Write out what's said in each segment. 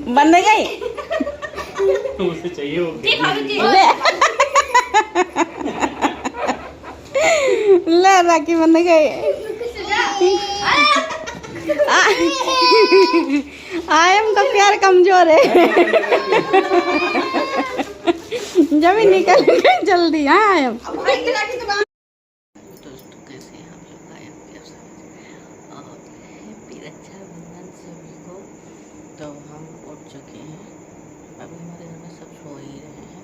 बनने गई उसे चाहिए वो ले राखी बनने गई। आयम का प्यार कमजोर है। जब ही निकल गए जल्दी। हाँ आयम दोस्तों कैसे हैं आप लोग? आयम के और हैप्पी रक्षाबंधन सभी को। तो हम उठ चुके हैं, अभी हमारे घर में सब सो ही रहे हैं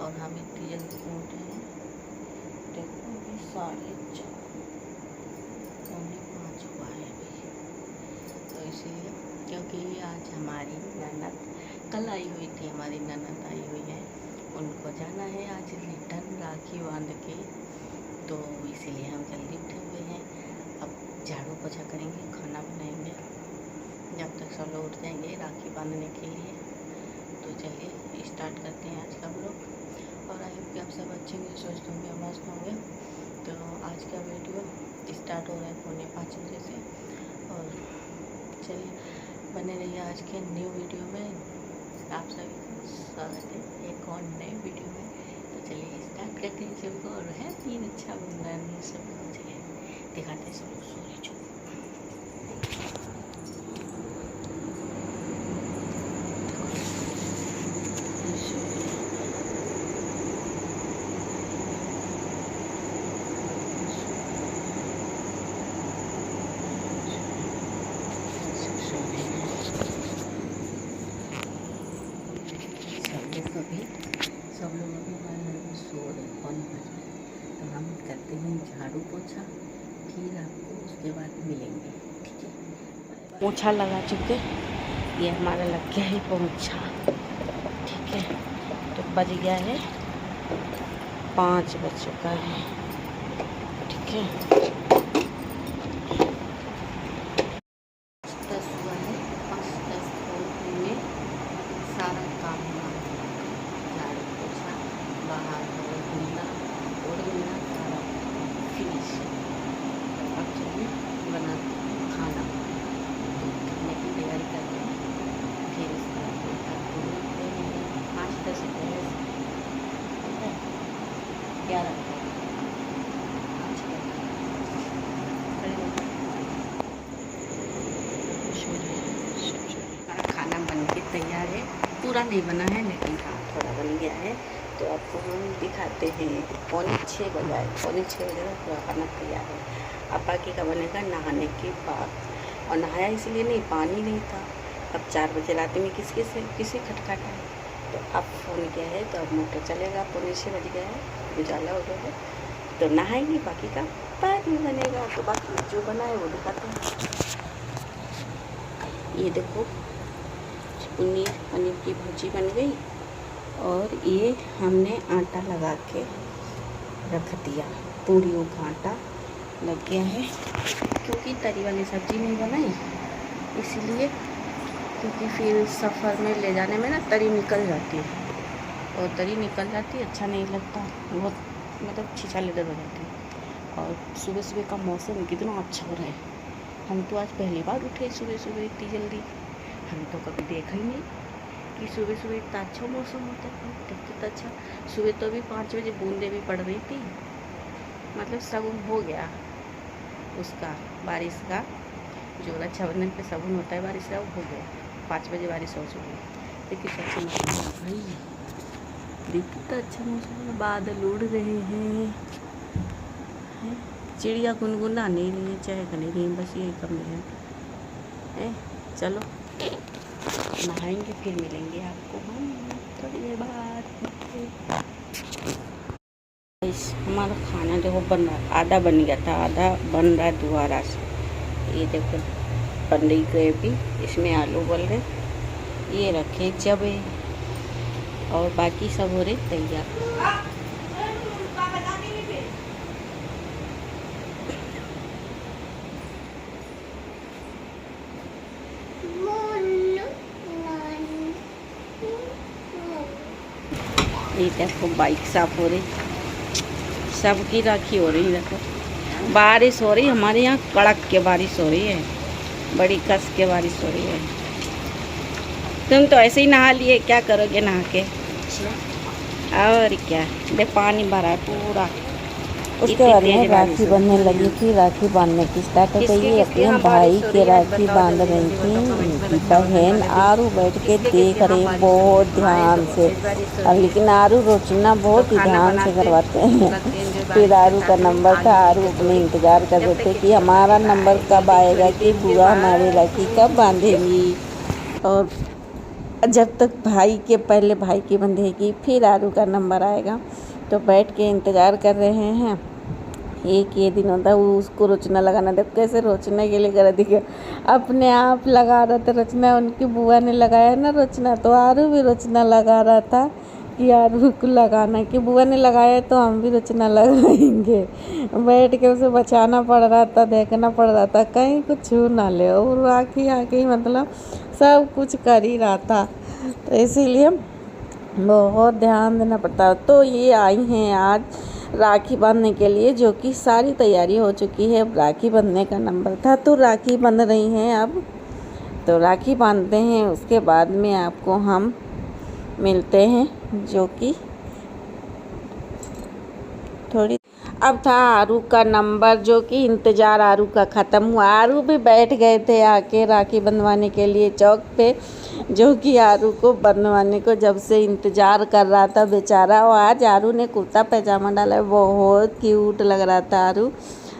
और हम इतनी जल्दी उठे हैं। देखो अभी 4:45 हुआ है अभी। तो इसलिए क्योंकि आज हमारी ननद कल आई हुई थी, हमारी ननद आई हुई है, उनको जाना है आज रिटर्न राखी बांध के। तो इसीलिए हम जल्दी उठे हुए हैं। अब झाड़ू पोछा करेंगे, खाना बनाएंगे जब तक सब लोग उठ जाएंगे राखी बांधने के लिए। तो चलिए स्टार्ट करते हैं आज का व्लॉग। और आई होप कि आप सब अच्छे होंगे, स्वस्थ होंगे, मस्त होंगे। तो आज का वीडियो स्टार्ट हो रहा है 4:45 बजे से। और चलिए बने रहिए आज के न्यू वीडियो में। आप सभी का स्वागत है एक और नए वीडियो में। तो चलिए स्टार्ट करते हैं सबको। और हैप्पी रक्षाबंधन सब लोग। चलिए दिखाते हैं सब लोग सो रहे जो। सब लोग अभी हमारे घर में सो रहे 4:45 बजे। तो हम करते हैं झाड़ू पोछा, फिर आपको उसके बाद मिलेंगे, ठीक है? पोछा लगा चुके, ये हमारा लग गया है पोछा, ठीक है? तो बज गया है 5 बज चुका है, ठीक है? 10 हुआ है, 5-10 में सारा काम झाड़ू पोछा, बाहर धुलना और धुलना सारा फिनिश। अब चलिए बनाते हैं खाना, खाने की तैयारी करते हैं। फिर इसके बाद 5-10 पहले 11 खाना बन के तैयार है। पूरा नहीं बना है लेकिन हाँ थोड़ा बन गया है। तो आपको हम दिखाते हैं। 5:45 बजे, 5:45 बजे तक पूरा खाना तैयार है। अब बाकी का बनेगा नहाने के बाद। और नहाया इसलिए नहीं, पानी नहीं था। अब 4 बजे रात में किसी खटखटा है तो अब फ़ोन किया है, तो अब मोटर चलेगा। 5:45 बज गया है, उजाला हो गया है। तो नहाएंगे, बाकी का बाद में बनेगा। तो बाकी जो बना है वो दिखाते हैं। ये देखो पनीर की भुर्जी बन गई। और ये हमने आटा लगा के रख दिया, पूड़ियों का आटा लग गया है। क्योंकि तरी वाली सब्ज़ी नहीं बनाई इसलिए, क्योंकि फिर सफ़र में ले जाने में ना तरी निकल जाती है, और तरी निकल जाती है अच्छा नहीं लगता, बहुत मतलब छिछालेदार हो जाती है। और सुबह सुबह का मौसम कितना अच्छा हो रहा है। हम तो आज पहली बार उठे सुबह सुबह इतनी जल्दी। हम तो कभी देखा ही नहीं कि सुबह सुबह इतना अच्छा मौसम होता है। देखते तो अच्छा, सुबह तो अभी 5 बजे बूंदें भी पड़ रही थी। मतलब शगुन हो गया उसका, बारिश का। जो रक्षाबंधन पे शगुन होता है बारिश का, वो हो गया। 5 बजे बारिश हो चुकी है। देखिए अच्छा मौसम है भाई, देखिए तो अच्छा मौसम है। बादल उड़ रहे हैं, चिड़िया गुनगुना नहीं रही है, चाहे नहीं रही, बस यही कमी है। चलो नहाएंगे, फिर मिलेंगे आपको हम थोड़ी देर बाद। हमारा खाना देखो बन रहा, आधा बन गया था, आधा बन रहा है दोबारा से। ये देखो बन रही ग्रेवी, इसमें आलू उबल रहे, ये रखे चबे, और बाकी सब हो रहे तैयार। ये देखो बाइक साफ हो रही, सबकी राखी हो रही। देखो बारिश हो रही, हमारे यहाँ कड़क के बारिश हो रही है, बड़ी कस के बारिश हो रही है। तुम तो ऐसे ही नहा लिए, क्या करोगे नहा के? और क्या, दे पानी भरा है पूरा। उसके बाद में राखी बांधने लगी थी। राखी बांधने की स्टार्ट हो गई। ये अपने भाई के राखी बांध रही थी उनकी बहन। आरू बैठ के देख रही बहुत ध्यान से, और लेकिन आरू रोचना बहुत ही ध्यान से करवाते हैं। फिर आरू का नंबर था। आरू अपने इंतज़ार कर रहे थे कि हमारा नंबर कब आएगा, कि बुआ हमारी राखी कब बांधेगी। और जब तक पहले भाई की बंधेगी फिर आरू का नंबर आएगा। तो बैठ के इंतज़ार कर रहे हैं। एक ये दिन होता है वो उसको रोचना लगाना, देख कैसे रोचने के लिए कर दिखे, अपने आप लगा रहा था रोचना। उनकी बुआ ने लगाया ना रोचना, तो आरू भी रोचना लगा रहा था कि आरू को लगाना, कि बुआ ने लगाया तो हम भी रोचना लगाएंगे। बैठ के उसे बचाना पड़ रहा था, देखना पड़ रहा था कहीं कुछ छू ना ले। और राखी आके मतलब सब कुछ कर ही रहा था, तो इसीलिए बहुत ध्यान देना पड़ता। तो ये आई हैं आज राखी बांधने के लिए, जो कि सारी तैयारी हो चुकी है। राखी बांधने का नंबर था तो राखी बांध रही हैं अब। तो राखी बांधते हैं, उसके बाद में आपको हम मिलते हैं, जो कि थोड़ी अब था आरू का नंबर, जो कि इंतज़ार आरू का ख़त्म हुआ। आरू भी बैठ गए थे आके राखी बंधवाने के लिए चौक पे, जो कि आरू को बंधवाने को जब से इंतज़ार कर रहा था बेचारा। और आज आरू ने कुर्ता पैजामा डाला है, बहुत क्यूट लग रहा था आरू।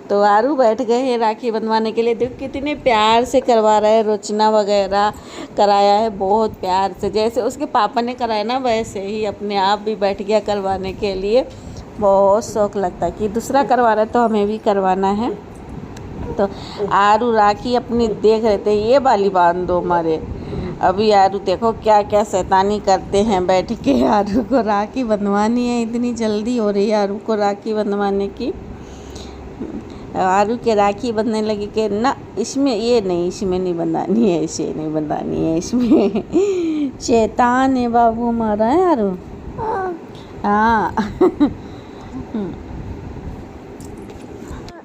तो आरू बैठ गए हैं राखी बंधवाने के लिए। देखो कितने प्यार से करवा रहा है, रोचना वगैरह कराया है बहुत प्यार से, जैसे उसके पापा ने कराया ना वैसे ही अपने आप भी बैठ गया करवाने के लिए। बहुत शौक़ लगता है कि दूसरा करवा रहा है तो हमें भी करवाना है। तो आरू राखी अपनी देख रहे थे, ये वाली बांध दो हमारे। अभी आरू देखो क्या क्या शैतानी करते हैं बैठ के। आरू को राखी बंधवानी है, इतनी जल्दी हो रही है आरू को राखी बंधवाने की। आरू के राखी बंधने लगी कि ना इसमें ये नहीं, इसमें नहीं बंधानी है, इसे नहीं बंधानी है, इसमें शैतान है बाबू हमारा है आरू। हाँ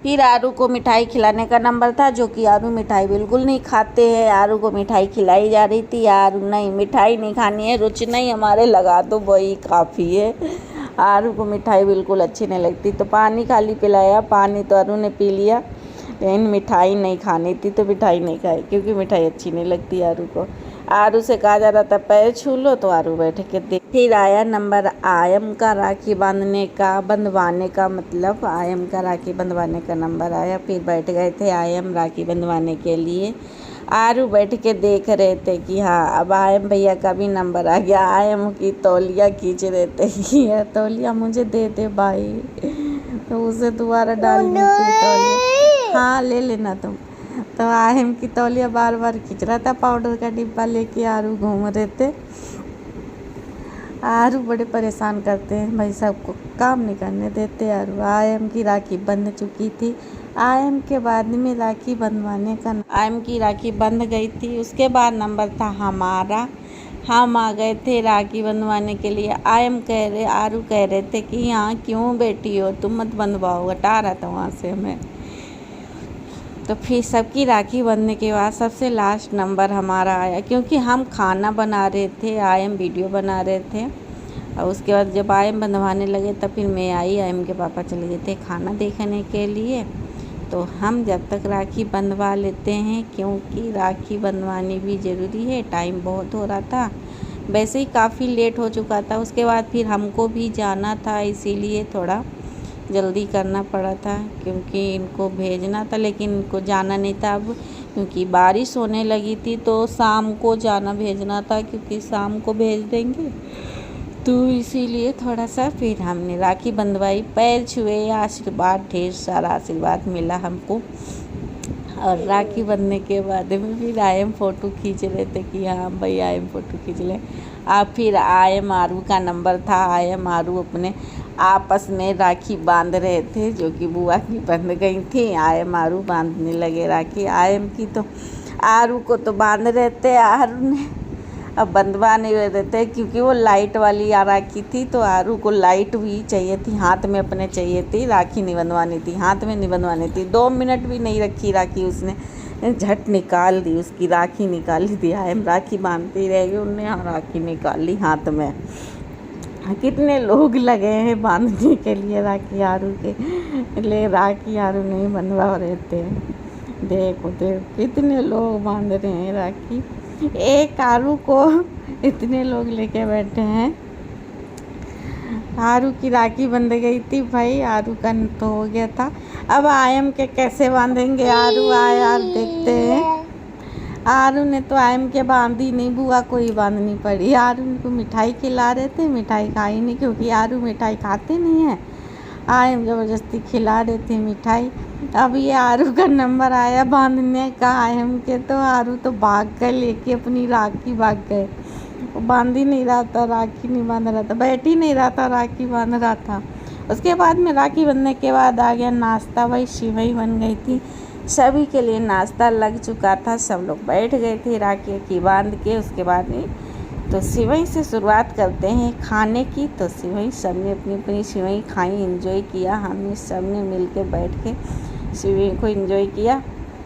फिर आरू को मिठाई खिलाने का नंबर था, जो कि आरू मिठाई बिल्कुल नहीं खाते हैं। आरू को मिठाई खिलाई जा रही थी। आरू नहीं, मिठाई नहीं खानी है, रोचना ही हमारे लगा दो वही काफ़ी है। आरू को मिठाई बिल्कुल अच्छी नहीं लगती, तो पानी खाली पिलाया। पानी तो आरू ने पी लिया, लेकिन मिठाई नहीं खानी थी तो मिठाई नहीं खाई, क्योंकि मिठाई अच्छी नहीं लगती आरू को। आरू से कहा जा रहा था पैर छू लो, तो आरू बैठ के देख। फिर आया नंबर आयम का राखी बंधवाने का, मतलब आयम का राखी बंधवाने का नंबर आया। फिर बैठ गए थे आयम राखी बंधवाने के लिए। आरू बैठ के देख रहे थे कि हाँ अब आयम भैया का भी नंबर आ गया। आयम की तौलिया खींच रहे थे कि यह तौलिया मुझे दे दे भाई, तो उसे दोबारा डालनी थी तौलिया। हाँ ले लेना तुम। तो आयम की तौलिया बार बार खींच रहा था। पाउडर का डिब्बा लेके आरू घूम रहे थे। आरू बड़े परेशान करते हैं भाई, सबको काम नहीं करने देते आरू। आयम की राखी बंध चुकी थी। आयम के बाद में राखी बंधवाने का, आयम की राखी बंध गई थी। उसके बाद नंबर था हमारा। हम आ गए थे राखी बंधवाने के लिए। आरू कह रहे थे कि यहाँ क्यों बैठी हो, तुम मत बंधवाओ, हटा रहा था वहाँ से हमें। तो फिर सबकी राखी बंधने के बाद सबसे लास्ट नंबर हमारा आया, क्योंकि हम खाना बना रहे थे, आयम वीडियो बना रहे थे। और उसके बाद जब आयम बंधवाने लगे तब फिर मैं आई। आयम के पापा चले गए थे खाना देखने के लिए। तो हम जब तक राखी बंधवा लेते हैं, क्योंकि राखी बंधवानी भी ज़रूरी है। टाइम बहुत हो रहा था, वैसे ही काफ़ी लेट हो चुका था। उसके बाद फिर हमको भी जाना था, इसीलिए थोड़ा जल्दी करना पड़ा था, क्योंकि इनको भेजना था, लेकिन इनको जाना नहीं था अब, क्योंकि बारिश होने लगी थी। तो शाम को जाना भेजना था, क्योंकि शाम को भेज देंगे, तो इसीलिए थोड़ा सा फिर हमने राखी बंधवाई। पैर छुए, आशीर्वाद, ढेर सारा आशीर्वाद मिला हमको। और राखी बंधने के बाद में फिर आयम फ़ोटो खींच रहे थे कि हाँ भाई आयम फ़ोटो खींच लें। फिर आयम आरू का नंबर था। आयम आरू अपने आपस में राखी बांध रहे थे, जो कि बुआ की बंध गई थी। आयम आरू बांधने लगे राखी। आयम की तो आरू को तो बांध रहे थे, आरू ने अब बंधवा नहीं रहे थे, क्योंकि वो लाइट वाली राखी थी। तो आरू को लाइट भी चाहिए थी, हाथ में अपने चाहिए थी, राखी नहीं बंधवानी थी, हाथ में नहीं बंधवानी थी। 2 मिनट भी नहीं रखी राखी उसने, झट निकाल दी, उसकी राखी निकाल दी। आयम राखी बांधती रहेगी, उनने राखी निकाल ली हाथ में। कितने लोग लगे हैं बांधने के लिए राखी आरू के ले, राखी आरू नहीं बनवा रहते हैं। देखो देखो कितने लोग बांध रहे हैं राखी, एक आरू को इतने लोग लेके बैठे हैं। आरू की राखी बंध गई थी भाई, आरू का तो हो गया था। अब आयम के कैसे बांधेंगे, आरू आया देखते हैं। आरू ने तो आयम के बांधी नहीं, बुआ को ही बांधनी पड़ी। आरू को मिठाई खिला रहे थे, मिठाई खाई नहीं क्योंकि आरू मिठाई खाते नहीं है। आयम ज़बरदस्ती खिला रहे थे मिठाई। अब ये आरू का नंबर आया बांधने का आयम के, तो आरू तो भाग गए लेके अपनी राखी, भाग गए। वो बांध ही नहीं रहा था, राखी नहीं बांध रहा था, बैठ ही नहीं रहा था, राखी बांध रहा था। उसके बाद में राखी बंधने के बाद आ गया नाश्ता। भाई सिवई बन गई थी, सभी के लिए नाश्ता लग चुका था, सब लोग बैठ गए थे राखी की बांध के। उसके बाद में तो सिवई से शुरुआत करते हैं खाने की। तो सिवई सब ने अपनी अपनी सिवई खाई, एंजॉय किया। हमने सब ने मिल के बैठ के सिवई को एंजॉय किया।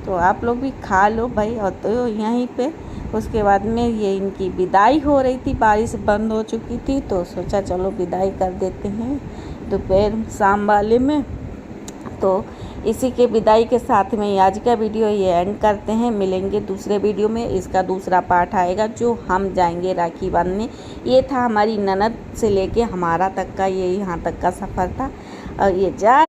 तो आप लोग भी खा लो भाई। और तो यहीं पे उसके बाद में ये इनकी विदाई हो रही थी, बारिश बंद हो चुकी थी, तो सोचा चलो विदाई कर देते हैं दोपहर शाम वाले में। तो इसी के विदाई के साथ में आज का वीडियो ये एंड करते हैं। मिलेंगे दूसरे वीडियो में, इसका दूसरा पार्ट आएगा जो हम जाएंगे राखी बांधने। ये था हमारी ननद से लेके हमारा तक का, ये यहाँ तक का सफ़र था। और ये जा